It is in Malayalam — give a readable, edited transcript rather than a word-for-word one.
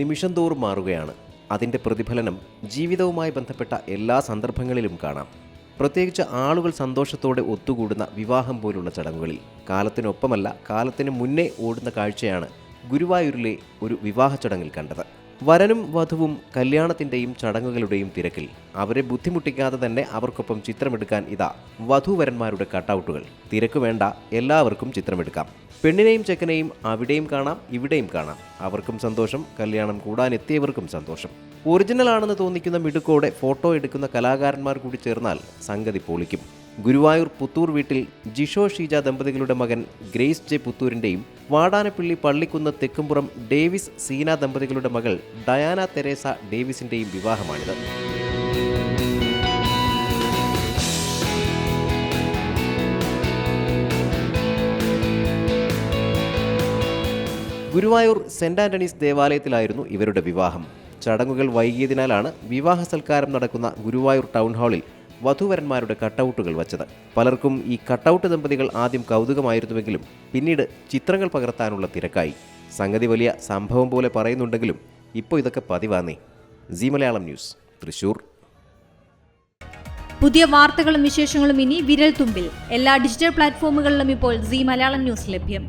നിമിഷം തോറും മാറുകയാണ്. അതിൻ്റെ പ്രതിഫലനം ജീവിതവുമായി ബന്ധപ്പെട്ട എല്ലാ സന്ദർഭങ്ങളിലും കാണാം. പ്രത്യേകിച്ച് ആളുകൾ സന്തോഷത്തോടെ ഒത്തുകൂടുന്ന വിവാഹം പോലുള്ള ചടങ്ങുകളിൽ കാലത്തിനൊപ്പമല്ല, കാലത്തിന് മുന്നേ ഓടുന്ന കാഴ്ചയാണ് ഗുരുവായൂരിലെ ഒരു വിവാഹ ചടങ്ങിൽ കണ്ടത്. വരനും വധുവും കല്യാണത്തിൻ്റെയും ചടങ്ങുകളുടെയും തിരക്കിൽ അവരെ ബുദ്ധിമുട്ടിക്കാതെ തന്നെ അവർക്കൊപ്പം ചിത്രമെടുക്കാൻ ഇതാ വധൂവരന്മാരുടെ കട്ടൗട്ടുകൾ. തിരക്ക് വേണ്ട, എല്ലാവർക്കും ചിത്രമെടുക്കാം. പെണ്ണിനെയും ചെക്കനെയും അവിടെയും കാണാം, ഇവിടെയും കാണാം. അവർക്കും സന്തോഷം, കല്യാണം കൂടാനെത്തിയവർക്കും സന്തോഷം. ഒറിജിനൽ ആണെന്ന് തോന്നിക്കുന്ന മിടുക്കോടെ ഫോട്ടോ എടുക്കുന്ന കലാകാരന്മാർ കൂടി ചേർന്നാൽ സംഗതി പൊളിക്കും. ഗുരുവായൂർ പുത്തൂർ വീട്ടിൽ ജിഷോ ഷീജ ദമ്പതികളുടെ മകൻ ഗ്രേസ് ജെ പുത്തൂരിൻ്റെയും വാടാനപ്പള്ളി പള്ളിക്കുന്ന് തെക്കുംപുറം ഡേവിസ് സീന ദമ്പതികളുടെ മകൾ ഡയാന തെരേസ ഡേവിസിൻ്റെയും വിവാഹമാണിത്. ഗുരുവായൂർ സെന്റ് ആന്റണീസ് ദേവാലയത്തിലായിരുന്നു ഇവരുടെ വിവാഹം. ചടങ്ങുകൾ വൈകിയതിനാലാണ് വിവാഹ സൽക്കാരം നടക്കുന്ന ഗുരുവായൂർ ടൗൺ ഹാളിൽ വധൂവരന്മാരുടെ കട്ടൗട്ടുകൾ വച്ചത്. പലർക്കും ഈ കട്ടൗട്ട് ദമ്പതികൾ ആദ്യം കൗതുകമായിരുന്നുവെങ്കിലും പിന്നീട് ചിത്രങ്ങൾ പകർത്താനുള്ള തിരക്കായി. സംഗതി വലിയ സംഭവം പോലെ പറയുന്നുണ്ടെങ്കിലും ഇപ്പോൾ ഇതൊക്കെ പതിവാന്നേ. Zee Malayalam news, Thrissur. പുതിയ വാർത്തകളും വിശേഷങ്ങളും ഇനി വിരൽ തുമ്പിൽ. എല്ലാ ഡിജിറ്റൽ പ്ലാറ്റ്ഫോമുകളിലും ഇപ്പോൾ സീ മലയാളം ന്യൂസ് ലഭ്യം.